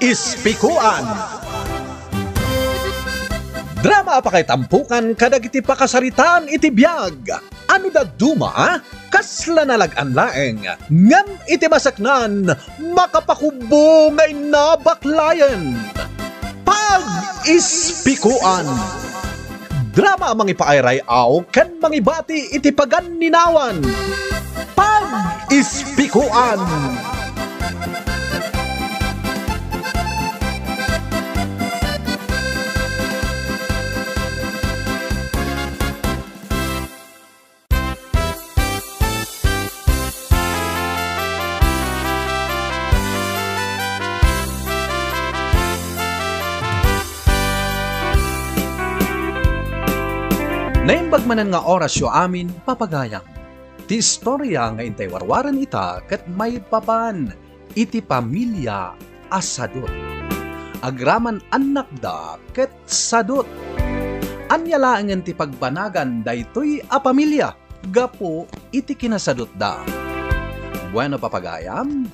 Pag-ispikuan. Drama pa kay tampukan kadag iti pakasaritaan iti biyag. Ano da duma? Kasla nalagan laeng. Ngam iti masaknan, makapakubo ngay nabaklayan. Pag-ispikuan. Drama mangipairay aw ken mangibati iti paganinawan. Pag-ispikuan. Naimbagmanan nga oras yo amin papagayang. Ti istorya nga intay warwaran ita ket may papan iti pamilya asadot. Agraman anak da ket sadot. Anya laengen ti pagbanagan daytoy a pamilya gapo iti kinasadot da. Bueno papagayam,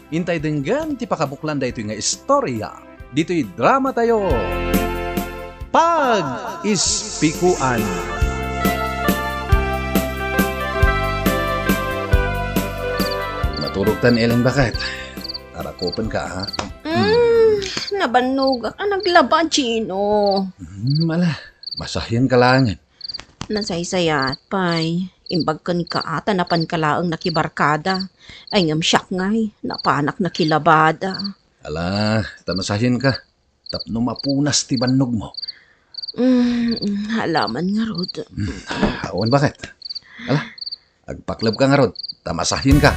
intay denggan ti pakabuklan daytoy nga istorya. Dito'y drama tayo. Pag-ispikuan. Maturog tan Ellen bakit? Tarakopan ka ha? Nabanog ka naglaba, Chino. Mala, masahyan ka lang. Nasaysayat, pay. Imbag ka ni kaata napan kalaang nakibarkada. Ay ngam siyak ngay, napanak nakilabada. Ala, tamasahyan ka. Tapno mapunas ti banog mo. Halaman nga, Rod. Awan bakit? Ala, agpaklab ka nga, Rod. Tamasahin ka.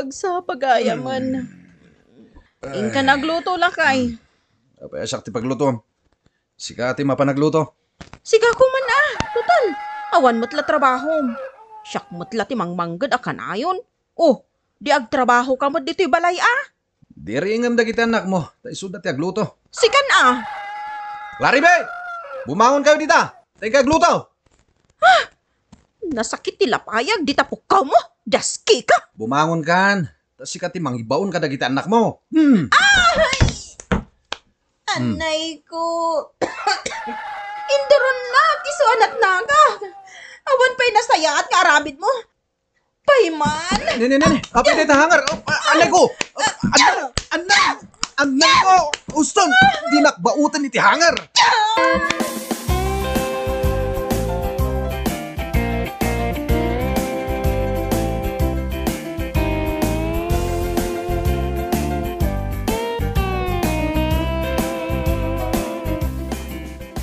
Hagsa pagayaman. Inka nagluto lakay. Apay asak ti pagluto. Sika ati mapanagluto. Siga ko man Tutal, awan mo't la trabaho. Siyak mo't la ti mangmanggad akanayon. Oh, di agtrabaho ka mo't dito'y balay Di ringam da kita anak mo. Taisuda ti agluto. Sikan Claribe! Bumangon kayo dita. Tayo kagluto. Nasakit ti lapayag, di tapukaw mo. Daski ka. Bumangon kan. Tas sika ti mangibaon ka da kita anak mo. Anay ko. Indaron na, kiso anak naga. Awan pa'y nasayat nga aramid mo. Payman. Nene. Kapit dito hangar. Anay ko. Anay ko. Uston. Di nakbautan iti hangar.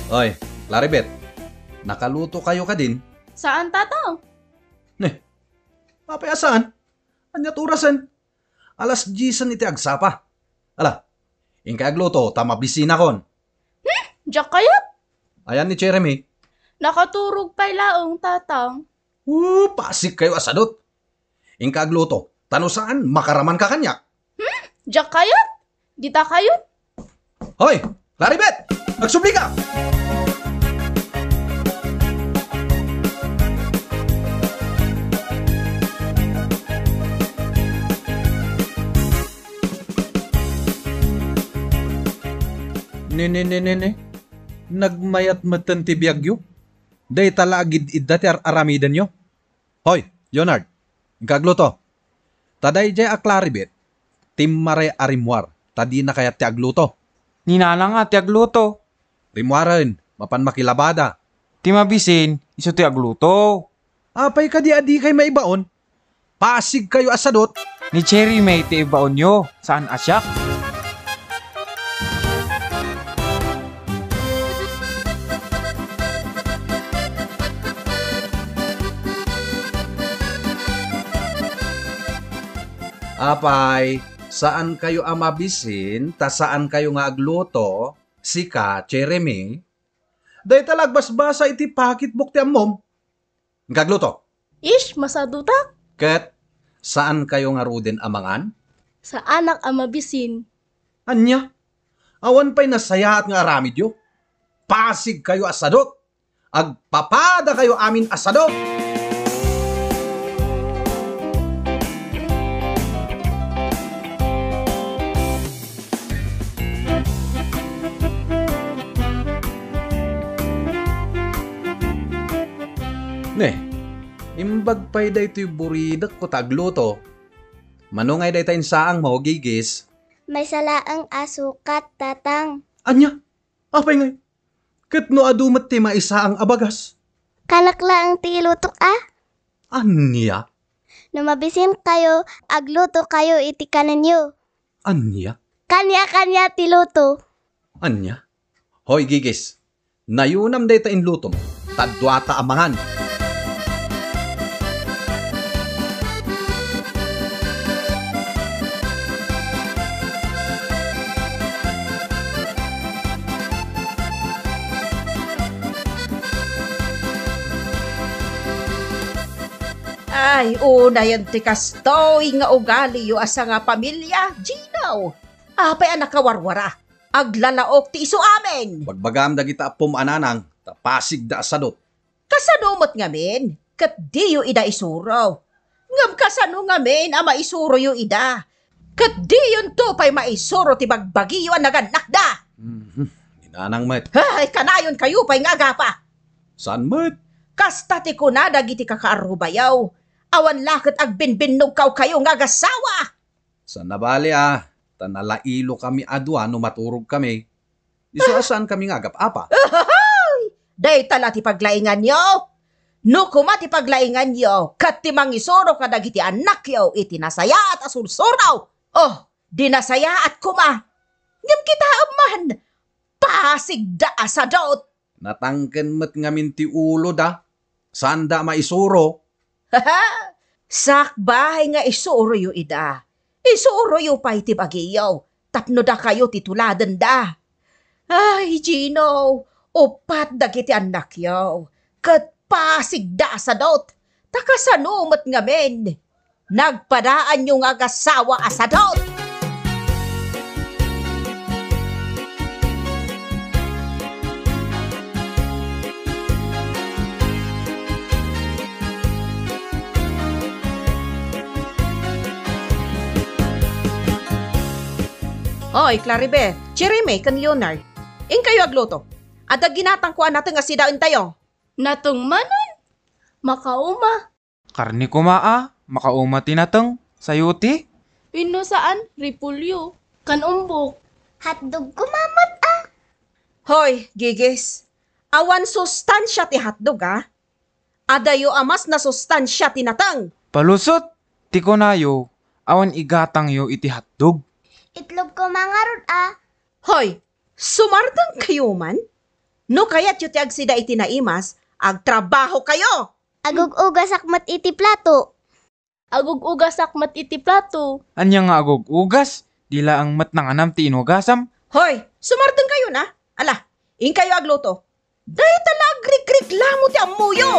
Oy, Claribet, nakaluto kayo ka din? Saan, tataw? Papayasaan? Anya turasan? Alas 10 iti agsapa. Ala, ingka agluto, tamabisina kon. Diyak kayat? Ayan ni Jeremy. Nakaturog pa'y laong, tataw. Pasik kayo asadot. Ingka agluto, tano saan makaraman ka kanyak? Diyak kayat? Dita kayo? Hoy, Claribet, magsubli ka! Nene. Nagmayat matan ti biyagyo. Day talagid idda ti aramidan nyo. Hoy, Leonard, ingkagluto. Taday jay aklaribet, timmare arimwar, tadi na kaya ti agluto. Ninala nga ti agluto. Rimwaran, mapan makilabada. Ti mabisin, iso ti agluto. Apay ka di adi kay maibaon. Pasig kayo asadot. Ni Cherry may ti ibaon nyo. Saan asyak? Apay, saan kayo amabisin, ta saan kayo nga agluto, sika, Jeremy, day talagbasbasa iti pakitbuk ti ammom. Ngagluto. Ish, masadutak. Ket, saan kayo nga ruden amangan? Sa anak amabisin. Anya, Awan pa'y nasayaat nga aramid yo. Pasig kayo asadot. Agpapada kayo amin asadot. Ne, imbag pa'y da ito'y buridak ko tagluto. Manungay da ito'y saang mo, gigis. May salaang asukat, tatang. Anya, apay ngay. Kat no adumat ti maisa ang abagas. Kanakla ang tilutok Anya? Numabisin kayo, agluto kayo iti kananyo. Anya? Kanya-kanya tiluto. Anya? Hoy, gigis. Nayunam da ito'y lutom. Tadwata amangan. Ay, una yan ti kastoy nga ugali yu asa nga pamilya, Gino. Apay anak kawarwara. Aglalaok ti iso amin. Pagbagam da kita pumananang, tapasig da asadot. Kasanumot ngamin, kat di yu ida isuro. Ngam kasano ngamin ama isuro yu ida. Kat di yun to pa'y maisuro ti bagbagi yu ang naganak da. Inanang met. Ay, kanayon kayo pa'y nga agapa. Saan met? Kasta ti kuna dagiti kakaarubayaw. Awan lakit agbinbinnog kayo nga gasawa. Saan nabali tanalailo kami adwa no maturog kami. Iso asan kami nga apa? Day tala ti paglaingan yo. No kuma ti paglaingan yo, kat ti mangisoro ka dagiti anak yo, iti nasaya at asursuraw. Oh, di nasaya at kuma. Ngam kita man, pasig da asadot. Natangken met ngamin ti ulo da. Sanda maisuro. Sakbahay nga isuro yu ida. Isuro yu pa iti bagiyaw. Tapno da kayo tituladan da. Ay, Gino, upat dagiti anak yaw. Kat pasig da asadot. Takasanumat ngamin. Nagpadaan yung agasawa asadot. Oy, Claribe, Jeremy, kan Leonard. In kayo agluto. At ginatang kuan natin nga sidain tayo. Natong manon. Makauma. Karni kumaa, makauma tinateng, sayuti. Pino saan? Ripulyo. Kanumbok. Hatdog kumamot Hoy, gigis. Awan sustansya ti hotdog Adayo amas na sustansya tinatang. Palusot, ti kunayo, awan igatang yo iti hotdog. Itlog ko mangarod Hoy, sumartang kayo man? No kaya't yu ti agsida iti naimas, agtrabaho kayo. Agug-ugas akmat iti plato. Agug-ugas akmat iti plato. Anya nga agog ugas, dila ang mat ng anam ti inugasam. Hoy, sumartang kayo na. Ala, in kayo agluto. Dahil talag reklamo ti amuyo.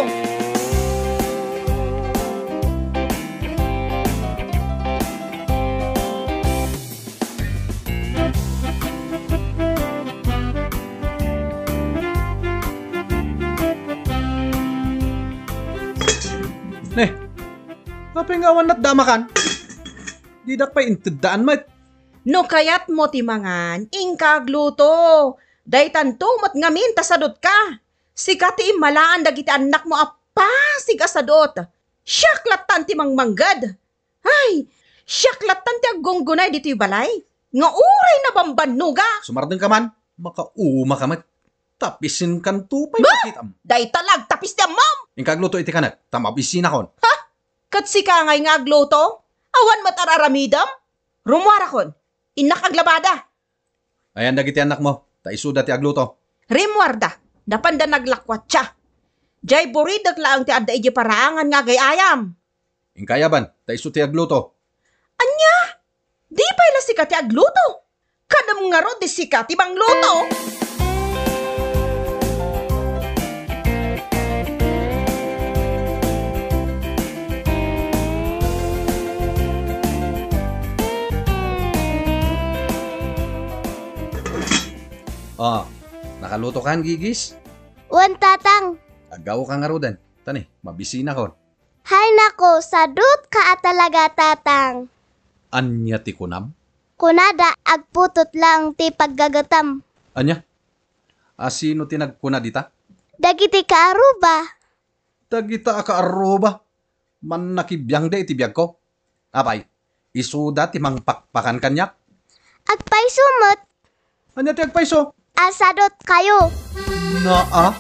Kapingawan at damakan. Didak pa intidaan met. No kayat mo ti mangan, ingkagluto. Day tantumot ngamin tasadot ka. Sikati imalaan dagiti anak mo apasig asadot. Syaklatan ti mangmanggad. Ay, syaklatan ti aggunggunay dito yung balay. Nga uray na bambanuga. Sumardeng ka man. Makauma ka met. Tapisin kan tupay pakitam. Day talag tapis ti amam. Ingkagluto iti kanet. Tamabisin akon. Kat si kangay nga agluto. Awan matararamidam. Rumwara kon. Inakaglabada. Ayan dagiti anak mo. Taisuda ti agluto. Rimwarda. Napanda naglakwat siya. Jay buridag lang ti adda iji paraangan nga gayayam. Ingkayaban. Taisu ti agluto. Anya? Di pa ila sika ti agluto. Kadam nga ro di sika ti mangluto. Oh, nakaluto kan gigis? Wan tatang. Agaw ka nga rodan. Tani, mabisina kon. Hay nako, sadut ka talaga tatang. Anya ti kunam? Kunada, agputot lang ti paggagatam. Anya? Sino tinagkuna dita? Dagiti ka aruba. Dagita ka aruba. Man nakibiyang da iti biyag ko. Apay, isuda ti mangpakpakan kanyak. Agpay sumot. Anya ti agpaiso? Asadot kayo. Naa?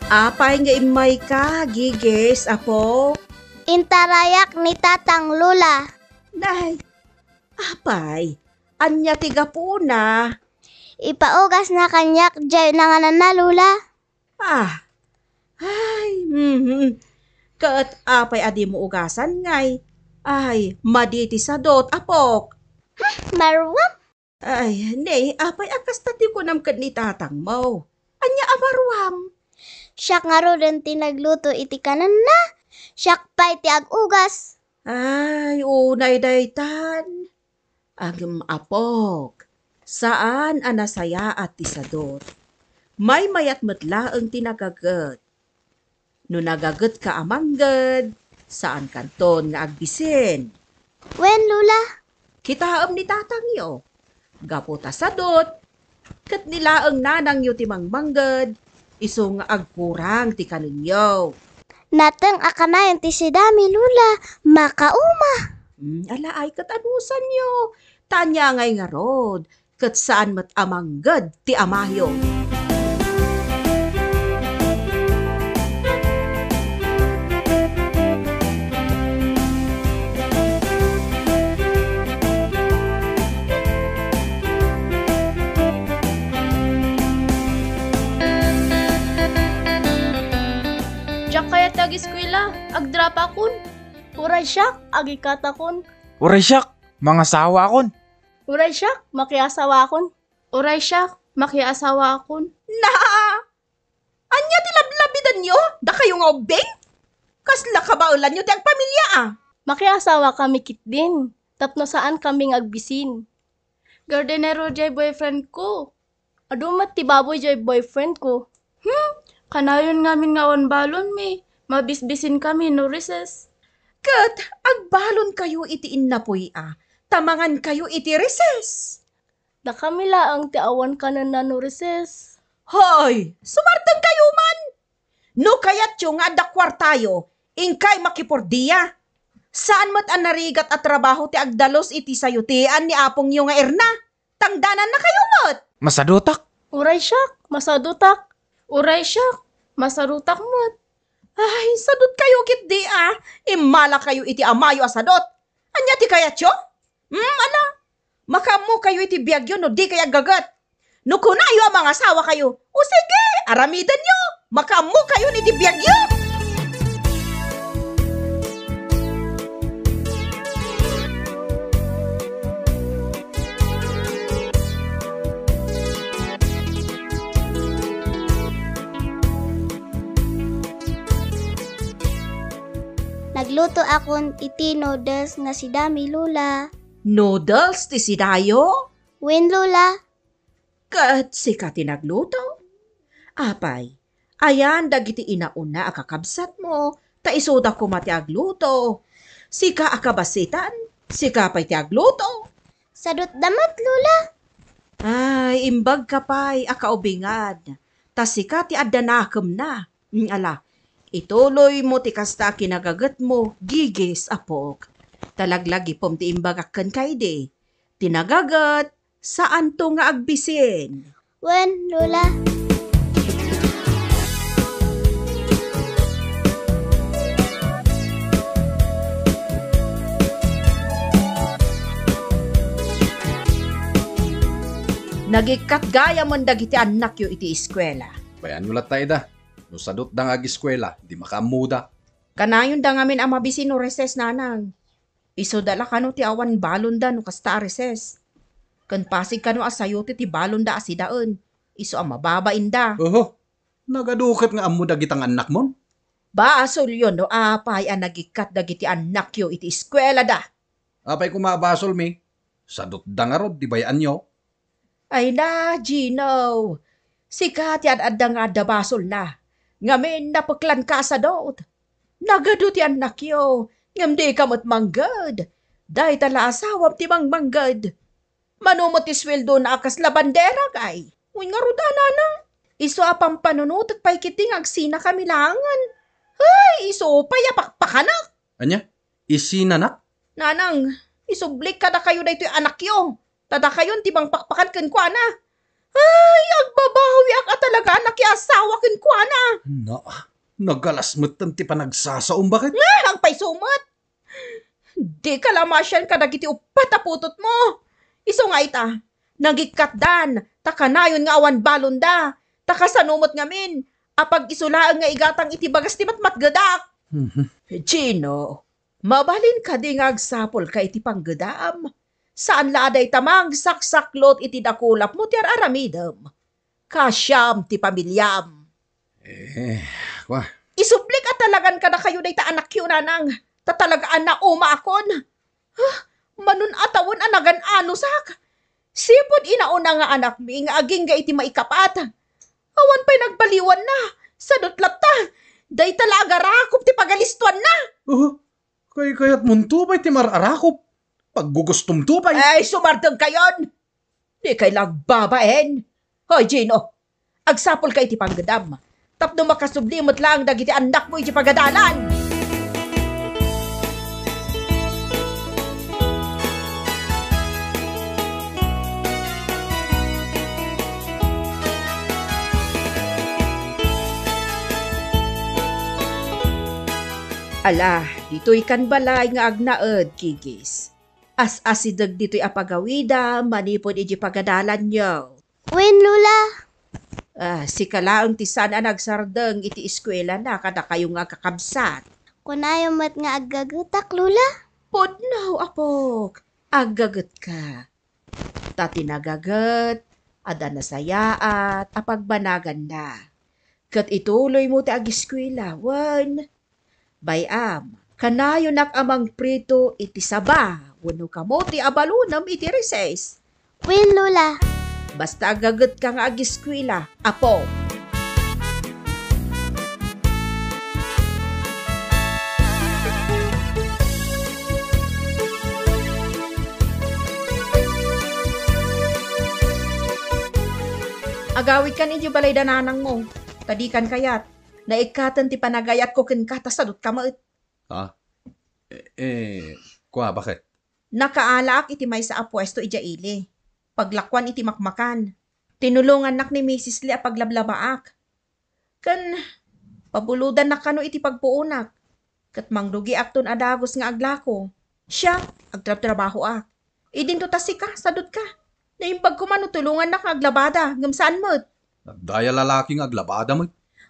Apay nga imay ka, gigis, apo. Intarayak ni tatang lula. Nay, apay, anya tiga po na. Ipaugas na kanyak jay nanganan na lula. Kat apay adi mo ugasan ngay. Ay, maditi sa dot, apok. Marwam. Ay, nay, apay akas tati ko namkad ni tatang mo. Anya amarwam. Siyak nga ro rin tinagluto iti kanan na. Siyak pa iti agugas. Ay, unay daytan. Agam apok. Saan anasaya at tisadot? May mayat matlaang tinagagat. No nagagat ka amanggad, saan kanton nga agbisin? Wen lula. Kitaam ni tatang yo. Gaputa sadot. Kat nila ang nanang yo timang manggad. Iso nga agkurang ti kaninyo. Nateng akanayan ti si dami lula. Makauma. Ala ay katanusan nyo. Tanya ngay nga rod. Kat saan mat amanggad ti amayo. Diyak kaya tag-eskwela, agdrap akon. Uray siya, agikatakon. Uray siyak, mga sawa akon. Uray siya, makiasawa akon. Uray siya, makiasawa akon. Na! Anya ti lablabidan nyo? Da kayo nga obeng? Kasla kabaulan nyo ti ang pamilya Makiasawa kami kit din. Tapno saan kaming agbisin. Gardenero jay boyfriend ko. Adumat ti baboy jay boyfriend ko. Kanayon ngamin ngawan balon mi. Mabisbisin kami no recess. Kat, agbalon kayo iti innapoy Tamangan kayo iti recess. Da kami laang ti awan kanan na no recess. Hoy, sumartag kayo man. No kayat yung adakwar tayo, ingkay makipordiya. Saan mo't ang narigat at trabaho ti agdalos iti sayutian ni apong yung nga erna? Tangdanan na kayo mo't. Masadutak. Uray siya, masadutak. Uray siya, masarutak mo't. Ay, sadot kayo kit di Imala kayo iti amayo asadot. Anya ti kayat yo? Ala. Makamu kayo iti biyagyo no di kaya gagat. No kunayo ang mga asawa kayo. O sige, aramidan nyo. Makamu kayo ni ti biyagyo. Nagluto akon iti noodles nga si dami lula. Noodles ti sidayo? Wen lula. Kat sika tinagluto. Apay, ayan dagiti inauna akakabsat mo, ta isoda ko mati agluto. Sika akabasitan, sika pa'y ti agluto. Sadot damat lula. Ay, imbag ka pa'y akaubingad. Ta sika ti addanakam na. Ala, ituloy mo ti kasta kinagagat mo, gigis apok. Talaglagi pom ti imbag akkan kay di. Tinagagat, saan to nga agbisin? Wen lula. Nagikat gaya mon dagiti anak yo iti eskwela. Bayan ulat tayo da. No sadot da nga eskwela, di makamuda. Kanayon da ngamin ang mabisin no reses nanang. Iso dala kano ti awan balon da no kasta reses. Kan pasig ka no asayo ti balon da asidaen. Iso ang mababain da. Oho, nagadukat nga amo dagitang anak mon. Basol yun no apay ang nagikat dagiti anak yo iti eskwela da. Apay kumabasol mi. Sadot da nga rod, di bayaan nyo. Ay na, Gino. Sikat yan adda nga da basol na. Ngamin napaklan ka sa dot. Nagado ti anak yo. Ngam di ka mo't manggad. Dahi tala asawam ti manggad. Manumot ti sweldo na akas la bandera kay. Uy nga ruda na. Iso apang panunot at pay kiting agsina kamilangan. Ay, iso pay apakpakanak. Anya, isinanak? Nanang, isublik ka na kayo na ito'y anak yo. Tada kayon tibang pakpakan ken kwa na. Ay, agbabawi ak talaga anak yung asawa ken kwa na. Na, nagalasmet ti panagsasaom bakit? Ang pay sumat. Di ka lamasyan ka nagiti upat a putot mo. Iso nga ita, nagikat dan, takanayon nga awan balon da, takasanumot ngamin, apag isulaan nga igatang iti bagas ti matmatgadak. Gino, mabalin ka di nga agsapol ka iti panggedam. Saan laaday tamang saksaklot iti dakulap mo ti aramidem. Kasyam ti pamilyam. Wah, Isublik at talagan ka na kayo na ita anak yun nanang. Tatalagaan na umaakon. Manun atawon anagan ano sak. Sipod inauna nga anak mi nga aging ga iti maikapat. Awan pa'y nagbaliwan na. Sadot lapta. Day talaga rakop ti pagalistuan na. kayat munto pa'y ti mararakop. Paggugustom to pa'y. Ay, sumardeng kayon. Di kay lagbabaen. Hoy, Gino. Agsapol ka iti panggadam. Tapno makasublimot lang dagiti anak mo iti pagadalan. Ala, dito'y kan balay nga agnaed, kigis. As-asidag dito'y apagawida, manipod iji pagadalan nyo. Win, Lula. Si kalaang tisan ang nagsardeng iti eskwela na kada kayo nga kakabsat. Kunayo mat nga agagutak, Lula. Podnaw, apok. Agagat ka. Tati nagagat, ada nasayaat, apagbanagan na. Kat ituloy mo ti ag-eskwela, wan. Bayam, kanayo nak amang prito iti saba, wano kamo ti abalunam iti recess. Win, Lula. Basta agagat ka nga ag-eskwela, apo. Agawid kan inyo balay dananang mo. Tadikan kayat. Naikatan ti panagayat ko ken katasadot kamaet. Kwa, bakit? Nakaalak iti may sa apwesto ija ili. Paglakwan iti makmakan. Tinulungan nak ni Mrs. Lee paglablabaak. Kan pabuludan na kano iti pagpuunak. Kat mangdugi akton adagos nga aglako. Siya, agtrabaho ak. Idin to tasika, sadot ka. Naimbag ko man tulungan na aglabada, ngamsaan mo't. Daya lalaking aglabada mo.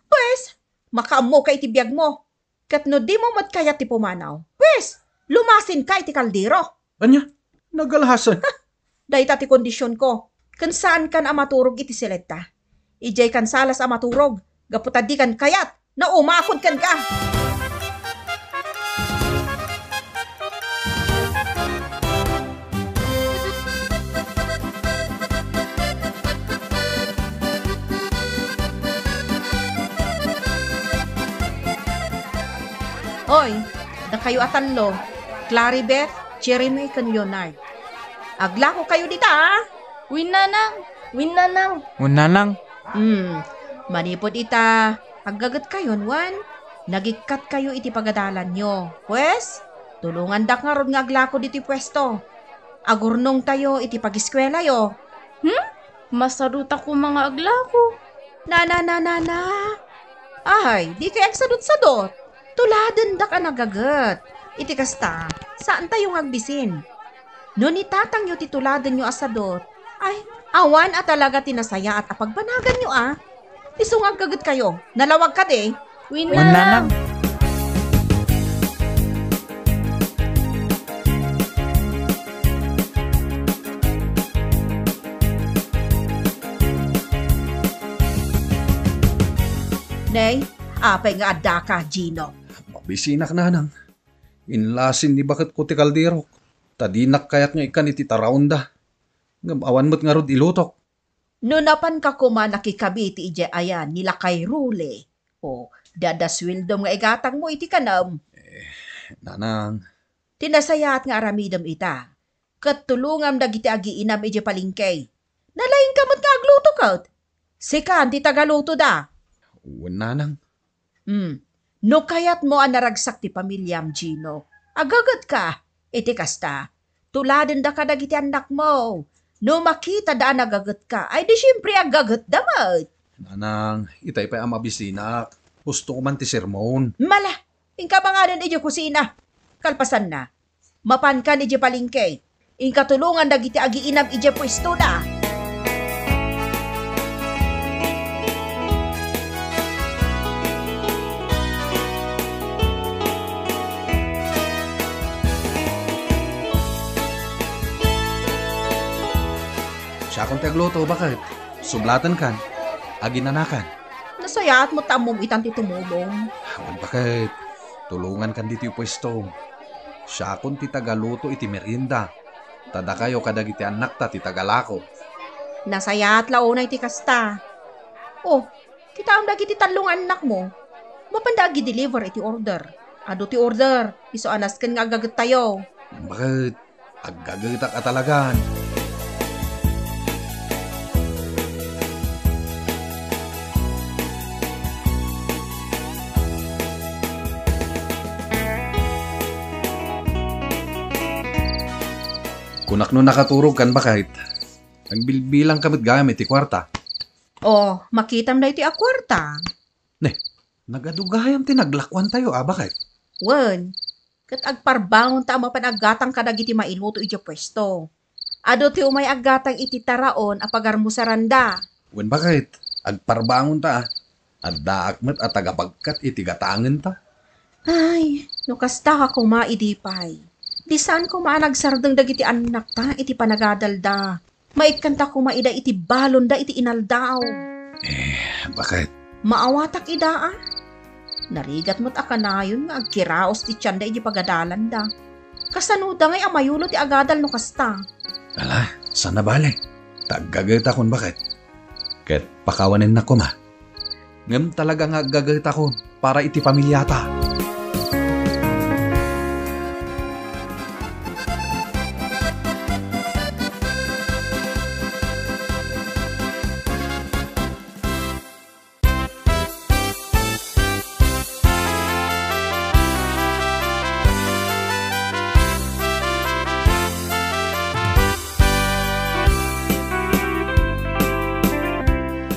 Pwes, makaamo ka iti biyag mo. Kat no di mo mat kaya ti pumanaw. Pwes, lumasin ka iti kaldero. Anya, nagalahasan. Dahil ti kondisyon ko. Kan saan kan amaturog iti selekta. Ijay kan salas amaturog. Gaputadi kan kayat na umakon kan ka. Oy, da kayo atanlo. Claribeth, Jeremy, kan Leonard. Aglako kayo dita, ha? Win nanang. Unanang. Manipod ita. Aggagat kayo, Juan. Nagikat kayo iti pagadalan nyo. Pwes, tulungan dak nga ron nga aglako diti pwesto. Agurnong tayo iti pag-eskwela yo. Masaruta ko mga aglako. Na. Ay, di kaya agsadot-sadot. Tuladan da ka nagagat. Iti kasta, saan tayong agbisin? No ni tatang yo tituladan nyo asadot. Ay, awan at talaga tinasaya at apagbanagan nyo Isungag kagat kayo. Nalawag ka de. Win Unanang. nanang. Nay, apay nga adda ka, Gino. Mabisinak na nang. Inlasin ni bakit ko ti kaldero. Tadinak kayak nga ikan iti taraunda. Awan mo't nga rod ilutok. No napan ka kuma nakikabiti ije ayan nila kay Rule. O, dadaswildom nga igatang mo iti kanam. Nanang, Tinasayat nga aramidam ita. Kat tulungam dagiti agiinam ije palingkay. Nalaing kamot nga agluto kaut. Sikan ti tagaluto da. uwan nanang. No kayat mo ang naragsak ti pamilyam, Gino. Agagat ka. Iti kasta. Tuladen da ka dagiti anak mo. No makita da nagagat ka, ay di syempre agagat damat. Nanang, itay pa ang mabisinak. Gusto ko man ti sermon. Mala, ingka ba nga din ije kusina. Kalpasan na. Mapan ka ije palingkay. Ingka tulungan dagiti agiinam ije pwesto da. Siya akong tagluto, bakit? Sublatan kan, aginanakan. Nasayat mo tamom itan ti tumulong. Awan bakit? Tulungan kan dito yung pwesto. Siya akong ti tagaluto iti merienda. Tada kayo kadagiti anak ta ti tagalako. Nasayat launay ti kasta. Oh, kita ang dagiti talong anak mo. Mapandagi deliver iti order. Ado ti order, iso anas ken nga agagat tayo. Bakit? Agagagitak atalagan. Kunak no nakaturog kan bakit? Nagbilbilang kamit gamit ti kwarta. Oh, makitam na iti akwarta. Nagadugayam ti naglakwan tayo, bakit? Wen, kat agparbangon ta mapanagatang kadagiti mailuto iti pwesto. Ado ti umay agatang iti taraon a pagarmusaranda. Wen bakit? Agparbangon ta. Adda akmet at tagapagkat iti gatangen ta. Ay, no kasta ka kumaidipay. Di saan ko maanagsardeng dagiti anak ta iti panagadalda. Maitkanta ko maida iti balon da iti inaldaw. Bakit? Maawatak ida Narigat mo't akanayon nga agkiraos ti tiyanda iti pagadalan da. Kasanuda ngay amayulo ti agadal no kasta. Ala, sana bale. Taggagayta kon bakit? Ket pakawanin na ko ma. Ngem talaga nga gagayta kon para iti pamilyata.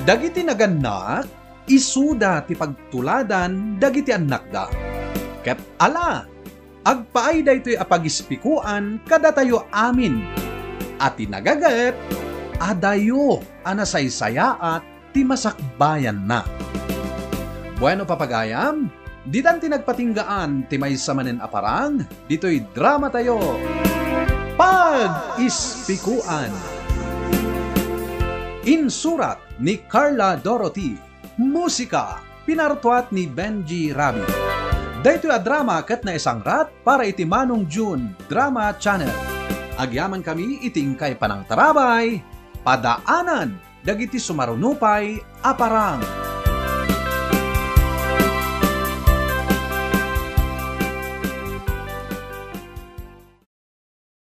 Dagiti naganak, isuda ti pagtuladan dagiti anak da. Ket ala, agpaay daytoy apagispikuan kada tayo amin. At tinagaget, adayo anasaysayaat ti masakbayan na. Bueno papagayam, ditan tinagpatinggaan ti may samanen aparang, dito'y drama tayo. Pag-ispikuan. Insurat ni Carla Dorothy. Musika, pinartuat ni Benji Rabi. Daytoy a drama ket na isang rat para iti Manong June Drama Channel. Agyaman kami itingkay panang tarabay, padaanan, dagiti sumarunupay, aparang.